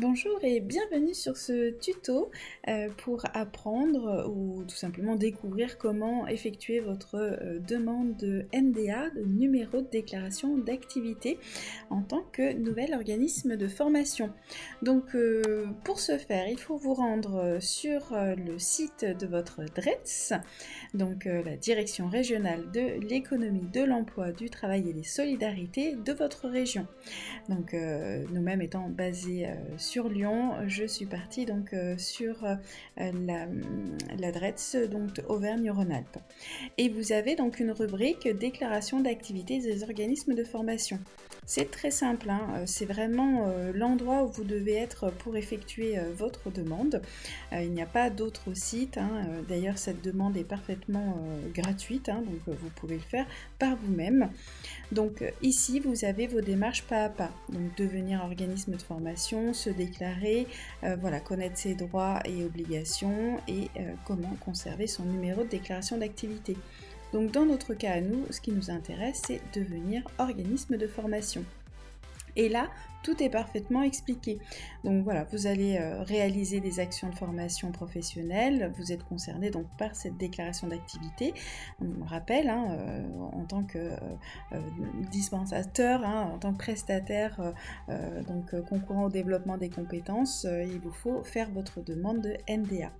Bonjour et bienvenue sur ce tuto pour apprendre ou tout simplement découvrir comment effectuer votre demande de NDA, de numéro de déclaration d'activité, en tant que nouvel organisme de formation. Donc pour ce faire, il faut vous rendre sur le site de votre DRETS, donc la Direction régionale de l'économie, de l'emploi, du travail et des solidarités de votre région. Donc nous-mêmes étant basés sur Lyon, je suis partie donc sur la DRETS, donc Auvergne-Rhône-Alpes. Et vous avez donc une rubrique déclaration d'activité des organismes de formation. C'est très simple, hein, c'est vraiment l'endroit où vous devez être pour effectuer votre demande. Il n'y a pas d'autre site, hein, d'ailleurs cette demande est parfaitement gratuite, hein, donc vous pouvez le faire par vous-même. Donc ici vous avez vos démarches pas à pas, donc devenir organisme de formation, se déclarer, voilà, connaître ses droits et obligations et comment conserver son numéro de déclaration d'activité. Donc dans notre cas à nous, ce qui nous intéresse, c'est devenir organisme de formation. Et là, tout est parfaitement expliqué. Donc voilà, vous allez réaliser des actions de formation professionnelle, vous êtes concerné donc par cette déclaration d'activité. On rappelle, hein, en tant que dispensateur, hein, en tant que prestataire, concourant au développement des compétences, il vous faut faire votre demande de NDA.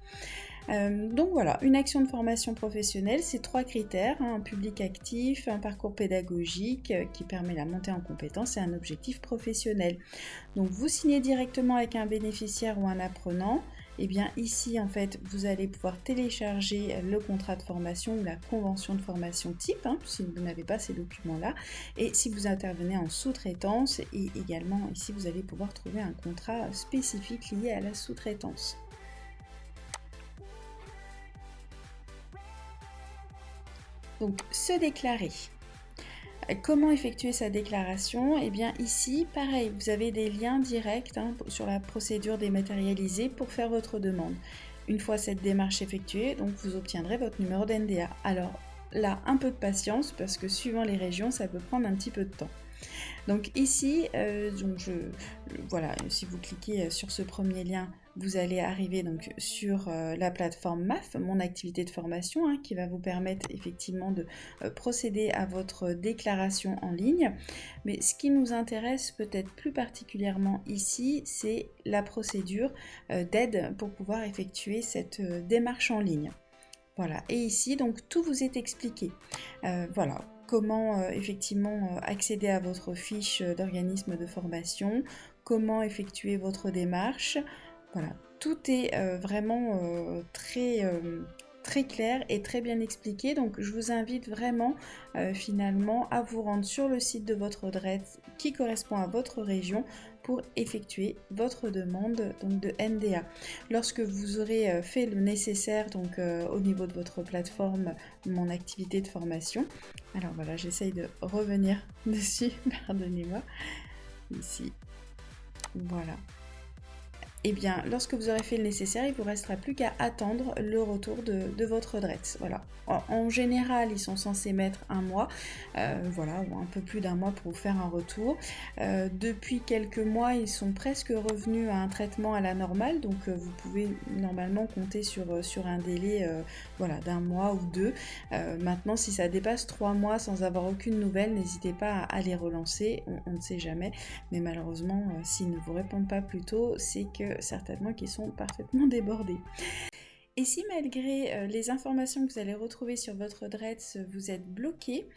Donc voilà, une action de formation professionnelle, c'est 3 critères, hein, un public actif, un parcours pédagogique qui permet la montée en compétences et un objectif professionnel. Donc vous signez directement avec un bénéficiaire ou un apprenant. Et bien ici en fait vous allez pouvoir télécharger le contrat de formation ou la convention de formation type, hein, si vous n'avez pas ces documents là, et si vous intervenez en sous-traitance, et également ici vous allez pouvoir trouver un contrat spécifique lié à la sous-traitance. Donc, se déclarer. Comment effectuer sa déclaration? Eh bien ici, pareil, vous avez des liens directs, hein, sur la procédure dématérialisée pour faire votre demande. Une fois cette démarche effectuée, donc vous obtiendrez votre numéro d'NDA. Alors là, un peu de patience parce que suivant les régions, ça peut prendre un petit peu de temps. Donc ici, voilà, si vous cliquez sur ce premier lien, vous allez arriver donc sur la plateforme MAF, mon activité de formation, hein, qui va vous permettre effectivement de procéder à votre déclaration en ligne. Mais ce qui nous intéresse peut-être plus particulièrement ici, c'est la procédure d'aide pour pouvoir effectuer cette démarche en ligne. Voilà, et ici, donc tout vous est expliqué. Voilà, comment effectivement accéder à votre fiche d'organisme de formation, comment effectuer votre démarche. Voilà, tout est vraiment très clair et très bien expliqué. Donc je vous invite vraiment finalement à vous rendre sur le site de votre DRETS qui correspond à votre région pour effectuer votre demande donc, de NDA. Lorsque vous aurez fait le nécessaire donc, au niveau de votre plateforme, mon activité de formation, alors voilà, j'essaye de revenir dessus, pardonnez-moi, ici, voilà. Eh bien, lorsque vous aurez fait le nécessaire, il ne vous restera plus qu'à attendre le retour de votre DRETS. Voilà. En général, ils sont censés mettre un mois, voilà, ou un peu plus d'un mois pour vous faire un retour. Depuis quelques mois, ils sont presque revenus à un traitement à la normale, donc vous pouvez normalement compter sur un délai voilà, d'un mois ou deux. Maintenant, si ça dépasse 3 mois sans avoir aucune nouvelle, n'hésitez pas à les relancer, on ne sait jamais, mais malheureusement, s'ils ne vous répondent pas plus tôt, c'est que certainement qu'ils sont parfaitement débordés. Et si malgré les informations que vous allez retrouver sur votre DRETS, vous êtes bloqué,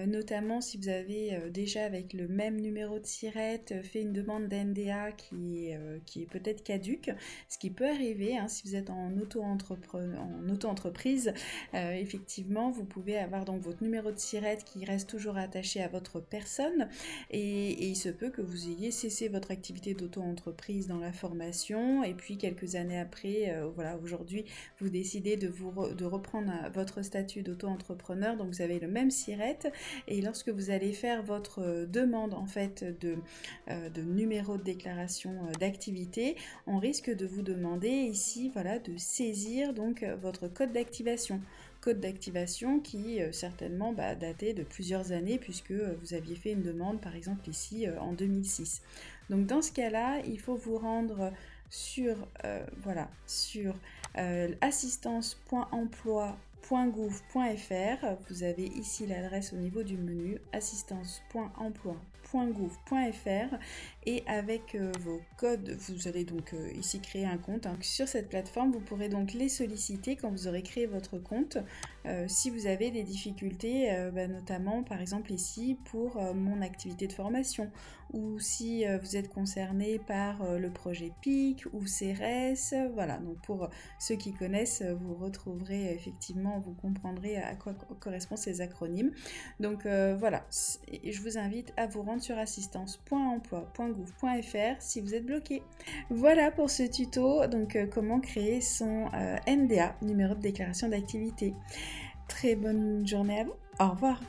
notamment si vous avez déjà avec le même numéro de SIRET fait une demande d'NDA qui est peut-être caduque, ce qui peut arriver, hein, si vous êtes en auto-entreprise, effectivement vous pouvez avoir donc votre numéro de SIRET qui reste toujours attaché à votre personne, et il se peut que vous ayez cessé votre activité d'auto-entreprise dans la formation, et puis quelques années après, voilà, aujourd'hui vous décidez de reprendre votre statut d'auto-entrepreneur, donc vous avez le même SIRET, et lorsque vous allez faire votre demande en fait de numéro de déclaration d'activité, on risque de vous demander ici, voilà, de saisir donc votre code d'activation. code d'activation qui certainement datait de plusieurs années puisque vous aviez fait une demande par exemple ici en 2006. Donc dans ce cas-là, il faut vous rendre sur, assistance.emploi.gouv.fr. Vous avez ici l'adresse au niveau du menu assistance.emploi.gouv.fr et avec vos codes, vous allez donc ici créer un compte. Sur cette plateforme, vous pourrez donc les solliciter quand vous aurez créé votre compte si vous avez des difficultés, notamment par exemple ici pour mon activité de formation, ou si vous êtes concerné par le projet PIC ou CRS, voilà. Donc pour ceux qui connaissent, vous retrouverez effectivement, vous comprendrez à quoi correspondent ces acronymes. Donc voilà, je vous invite à vous rendre sur assistance.emploi.gouv.fr si vous êtes bloqué. Voilà pour ce tuto, donc comment créer son NDA, numéro de déclaration d'activité. Très bonne journée à vous, au revoir.